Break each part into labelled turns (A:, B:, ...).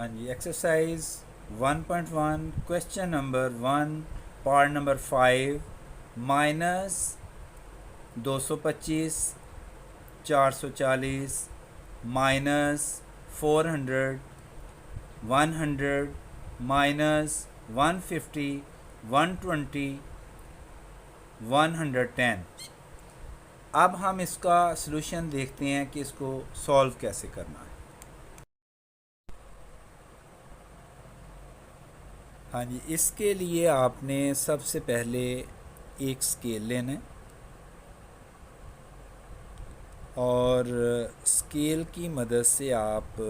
A: हाँ जी, exercise 1.1 question number 1 part number 5 minus 225 440 minus 400 100 minus 150 120 110। अब हम इसका सलूशन देखते हैं कि इसको सॉल्व कैसे करना है। हाँ जी, इसके लिए आपने सबसे पहले एक स्केल लेना है और स्केल की मदद से आप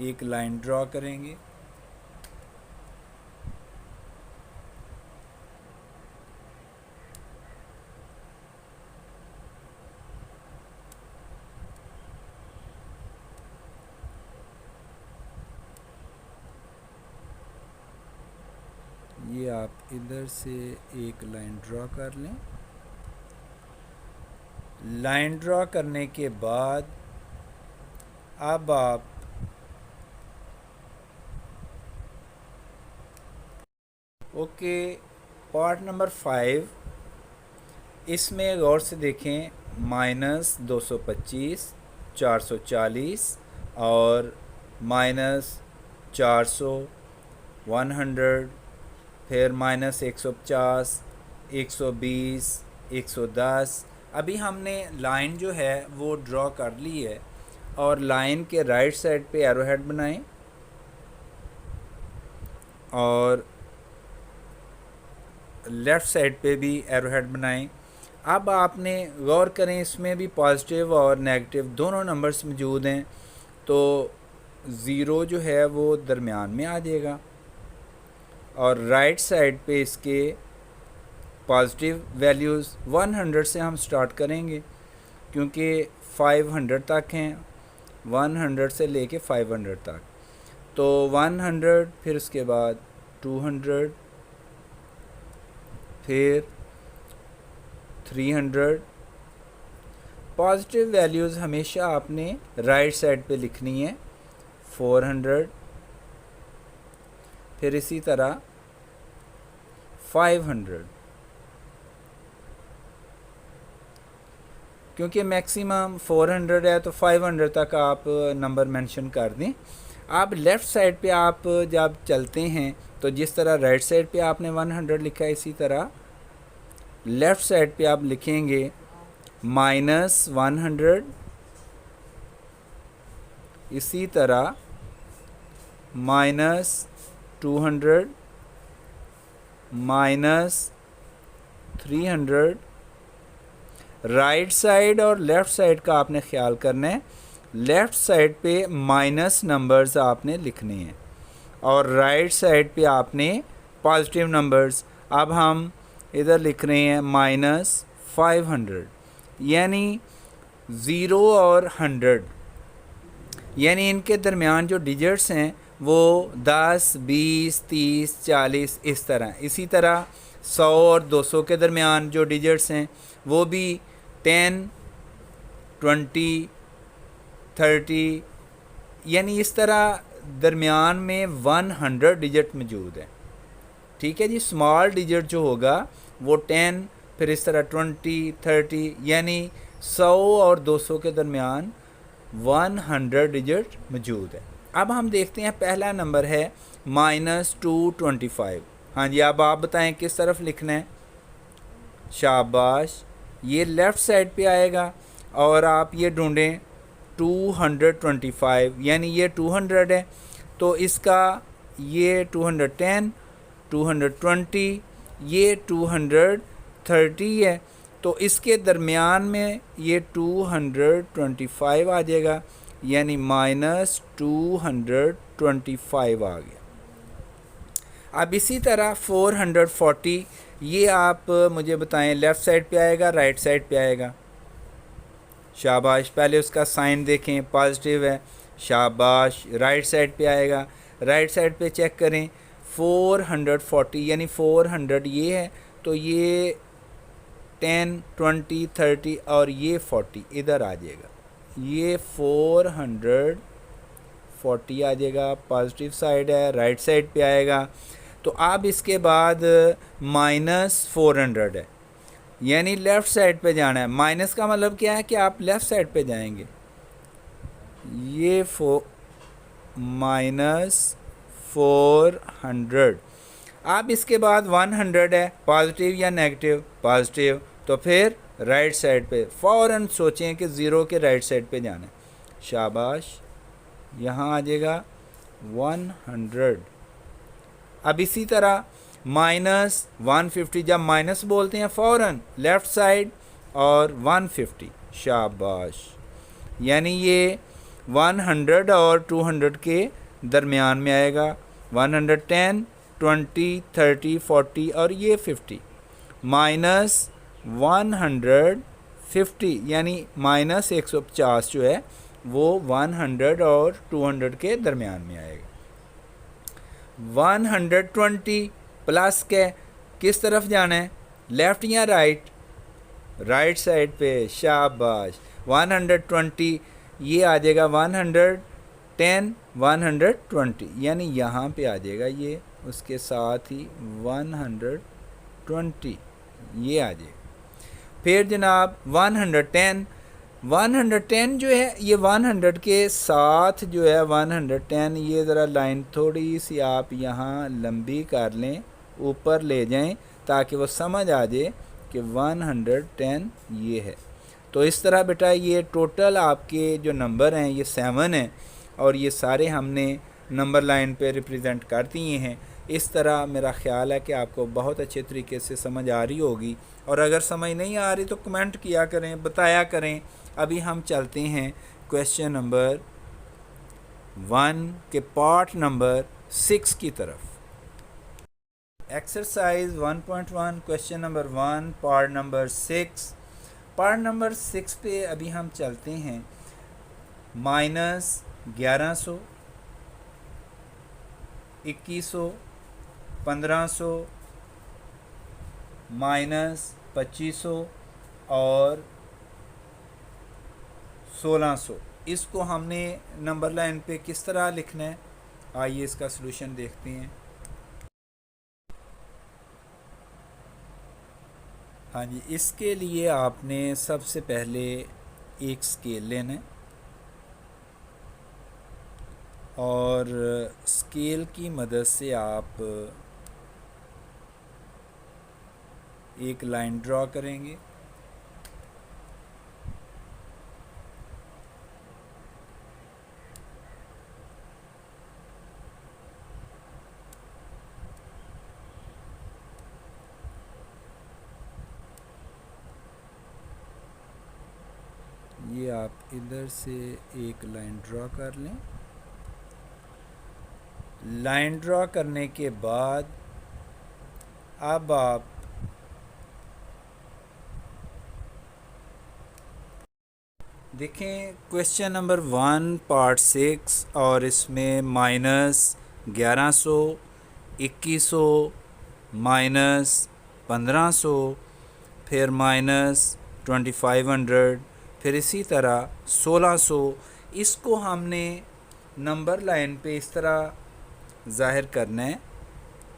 A: एक लाइन ड्रॉ करेंगे। ये आप इधर से एक लाइन ड्रॉ कर लें। लाइन ड्रॉ करने के बाद अब आप ओके पार्ट नंबर 5 इसमें गौर से देखें। माइनस 225 440 और माइनस 400 100 फिर माइनस 150 120 110। अभी हमने लाइन जो है वो ड्रॉ कर ली है और लाइन के राइट साइड पे एरो हेड बनाएं और लेफ़्ट साइड पे भी एरो हेड बनाएं। अब आपने गौर करें, इसमें भी पॉजिटिव और नेगेटिव दोनों नंबर्स मौजूद हैं, तो ज़ीरो जो है वो दरमियान में आ जाएगा और राइट साइड पे इसके पॉजिटिव वैल्यूज़ 100 से हम स्टार्ट करेंगे क्योंकि 500 तक हैं, 100 से लेके 500 तक। तो 100 फिर उसके बाद 200 फिर 300। पॉजिटिव वैल्यूज़ हमेशा आपने राइट साइड पे लिखनी है। 400 फिर इसी तरह 500, क्योंकि मैक्सिमम 400 है तो 500 तक आप नंबर मेंशन कर दें। आप लेफ़्ट साइड पे आप जब चलते हैं तो जिस तरह राइट साइड पे आपने 100 लिखा है, इसी तरह लेफ़्ट साइड पे आप लिखेंगे माइनस 100, इसी तरह माइनस 200 माइनस 300। राइट साइड और लेफ़्ट साइड का आपने ख्याल करना है। लेफ़्ट साइड पे माइनस नंबर्स आपने लिखने हैं और राइट साइड पे आपने पॉजिटिव नंबर्स। अब हम इधर लिख रहे हैं माइनस 500, यानी 0 और 100, यानी इनके दरमियान जो डिजिट्स हैं वो 10 20 30 40 इस तरह। इसी तरह 100 और 200 के दरमियान जो डिजिट्स हैं वो भी 10 20 30, यानी इस तरह दरमियान में 100 डिजिट मौजूद है। ठीक है जी। स्मॉल डिजिट जो होगा वो 10, फिर इस तरह 20 30, यानी 100 और 200 के दरमियान 100 डिजिट मौजूद है। अब हम देखते हैं पहला नंबर है माइनस 225। हाँ जी, अब आप बताएं किस तरफ लिखना है। शाबाश, ये लेफ़्ट साइड पे आएगा और आप ये ढूंढें 225, यानी ये 200 है तो इसका ये 210 220, ये 230 है तो इसके दरमियान में ये 225 आ जाएगा, यानी माइनस 225 आ गया। अब इसी तरह 440, ये आप मुझे बताएं लेफ़्ट साइड पे आएगा राइट साइड पे आएगा। शाबाश, पहले उसका साइन देखें, पॉजिटिव है। शाबाश, राइट साइड पे आएगा। राइट साइड पे चेक करें 440, यानी 400 ये है तो ये 10 20 30 और ये 40 इधर आ जाएगा, ये 440 आ जाएगा, पॉजिटिव साइड है, राइट साइड पे आएगा। तो अब इसके बाद -400 है, यानी लेफ़्ट साइड पे जाना है। माइनस का मतलब क्या है कि आप लेफ़्ट साइड पे जाएंगे। ये -400। अब इसके बाद 100 है, पॉजिटिव या नेगेटिव, पॉजिटिव, तो फिर राइट साइड पे फ़ौरन सोचें कि ज़ीरो के राइट साइड पे जाना है। शाबाश, यहाँ आ जाएगा 100। अब इसी तरह -150, जब माइनस बोलते हैं फ़ौरन लेफ़्ट साइड और 150। शाबाश, यानी ये 100 और 200 के दरमियान में आएगा। 110, 20, 30, 40 और ये 50। -150 यानी -150 जो है वो 100 और 200 के दरमियान में आएगा। 120 प्लस के किस तरफ जाना है, लेफ़्ट या राइट? राइट साइड पे। शाबाश, 120 ये आ जाएगा 110, 120, यानी यहाँ पे आ जाएगा ये, उसके साथ ही 120 ये आ जाएगा। फिर जनाब 110 जो है ये 100 के साथ जो है 110, ये ज़रा लाइन थोड़ी सी आप यहाँ लंबी कर लें, ऊपर ले जाएं, ताकि वो समझ आ जाए कि 110 ये है। तो इस तरह बेटा ये टोटल आपके जो नंबर हैं ये 7 हैं, और ये सारे हमने नंबर लाइन पे रिप्रेजेंट कर दिए हैं। इस तरह मेरा ख़्याल है कि आपको बहुत अच्छे तरीके से समझ आ रही होगी, और अगर समझ नहीं आ रही तो कमेंट किया करें, बताया करें। अभी हम चलते हैं क्वेश्चन नंबर 1 के पार्ट नंबर 6 की तरफ। Exercise 1.1 question number 1 part number 6। Part number 6 पे अभी हम चलते हैं। -1100, 2100, 1500, -2500 और 1600, इसको हमने नंबर लाइन पे किस तरह लिखना है, आइए इसका सलूशन देखते हैं। हाँ जी, इसके लिए आपने सबसे पहले एक स्केल लेना है, और स्केल की मदद से आप एक लाइन ड्रॉ करेंगे। ये आप इधर से एक लाइन ड्रॉ कर लें। लाइन ड्रॉ करने के बाद अब आप देखें क्वेश्चन नंबर 1 पार्ट 6, और इसमें -1100, 2100, -1500, फिर -2500, फिर इसी तरह 1600। इसको हमने नंबर लाइन पे इस तरह ज़ाहिर करना है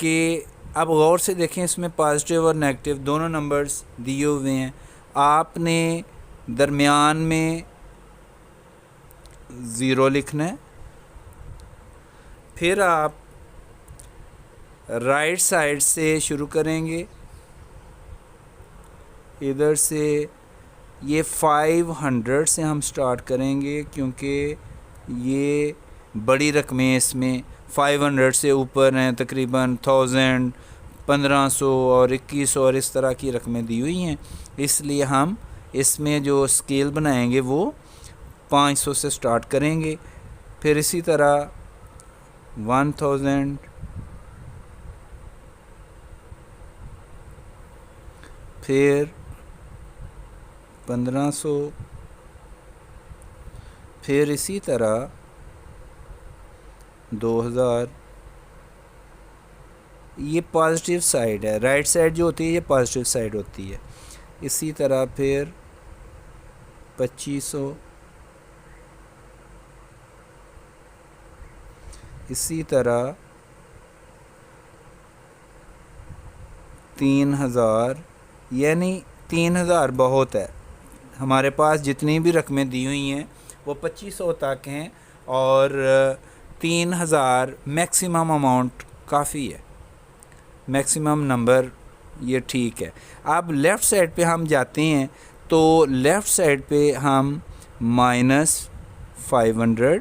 A: कि अब गौर से देखें, इसमें पॉजिटिव और नेगेटिव दोनों नंबर्स दिए हुए हैं। आपने दरमियान में 0 लिखना है, फिर आप राइट साइड से शुरू करेंगे, इधर से ये 500 से हम स्टार्ट करेंगे, क्योंकि ये बड़ी रकमें इसमें 500 से ऊपर हैं, तकरीबन 1000, 1500 और 2100 और इस तरह की रकमें दी हुई हैं। इसलिए हम इसमें जो स्केल बनाएंगे वो 500 से स्टार्ट करेंगे, फिर इसी तरह 1000, फिर 1500, फिर इसी तरह 2000। ये पॉजिटिव साइड है, राइट साइड जो होती है ये पॉजिटिव साइड होती है। इसी तरह फिर 2500, इसी तरह 3000, यानी 3000 बहुत है। हमारे पास जितनी भी रकमें दी हुई हैं वो 2500 तक हैं और 3000 मैक्सिमम अमाउंट काफ़ी है, मैक्सिमम नंबर ये ठीक है। अब लेफ़्ट साइड पे हम जाते हैं तो लेफ़्ट साइड पे हम -500,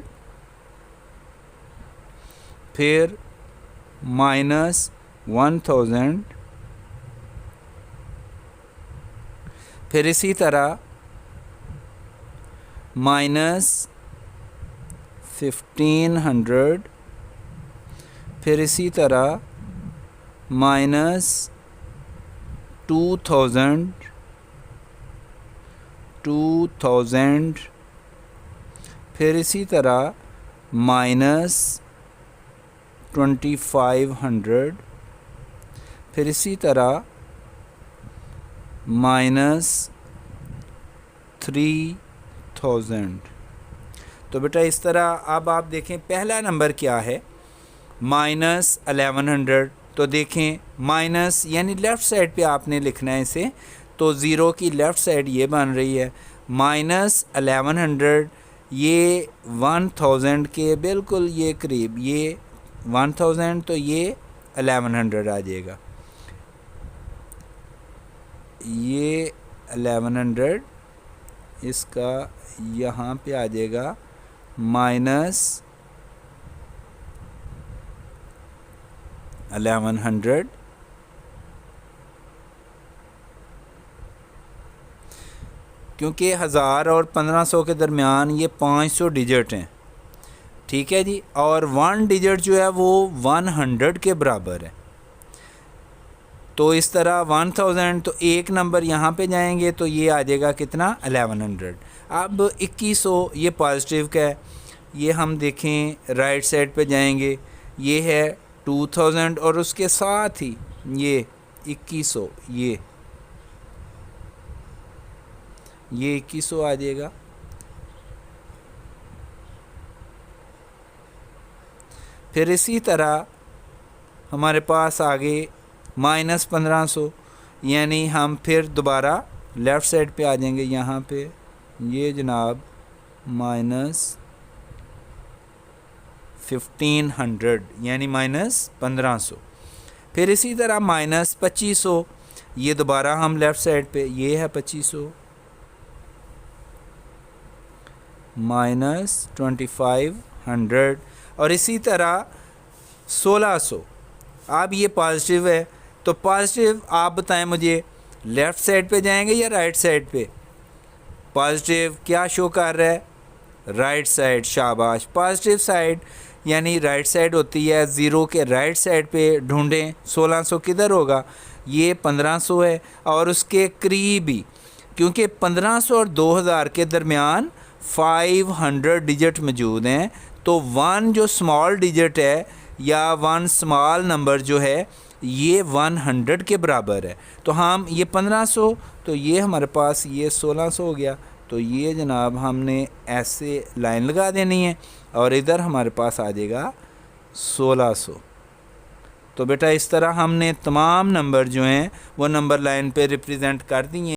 A: फिर -1000, फिर इसी तरह -1500, फिर इसी तरह -2000, फिर इसी तरह -2500, फिर इसी तरह -3000। तो बेटा इस तरह अब आप देखें पहला नंबर क्या है, -1100। तो देखें माइनस यानी लेफ़्ट साइड पे आपने लिखना है इसे, तो ज़ीरो की लेफ़्ट साइड ये बन रही है। -1100 ये 1000 के बिल्कुल ये करीब, ये 1000 तो ये 1100 आ जाएगा। ये 1100 इसका यहाँ पे आ जाएगा -1100, क्योंकि 1000 और 1500 के दरमियान ये 500 डिजिट हैं, ठीक है जी। और 1 डिजिट जो है वो 100 के बराबर है। तो इस तरह 1000, तो एक नंबर यहाँ पे जाएंगे तो ये आ जाएगा कितना, 1100। अब 2100 ये पॉजिटिव का है, ये हम देखें राइट साइड पे जाएंगे, ये है 2000 और उसके साथ ही ये 2100, ये 2100 आ जाएगा। फिर इसी तरह हमारे पास आगे -1500, यानी हम फिर दोबारा लेफ़्ट साइड पे आ जाएंगे, यहाँ पे ये जनाब -1500 यानी -1500। फिर इसी तरह -2500, ये दोबारा हम लेफ़्ट साइड पे, ये है 2500, -2500 और इसी तरह 1600। अब ये पॉजिटिव है, तो पॉजिटिव आप बताएं मुझे लेफ़्ट साइड पे जाएंगे या राइट साइड पे। पॉजिटिव क्या शो कर रहा है, राइट साइड, शाबाश। पॉजिटिव साइड यानी राइट साइड होती है, ज़ीरो के राइट साइड पे ढूंढें 1600 किधर होगा, ये 1500 है और उसके करीब ही, क्योंकि 1500 और 2000 के दरमियान 500 डिजिट मौजूद हैं, तो 1 जो स्मॉल डिजिट है या 1 स्मॉल नंबर जो है ये 100 के बराबर है। तो हम ये 1500, तो ये हमारे पास ये 1600 हो गया। तो ये जनाब हमने ऐसे लाइन लगा देनी है और इधर हमारे पास आ जाएगा 1600। तो बेटा इस तरह हमने तमाम नंबर जो हैं वो नंबर लाइन पे रिप्रेजेंट कर दिए।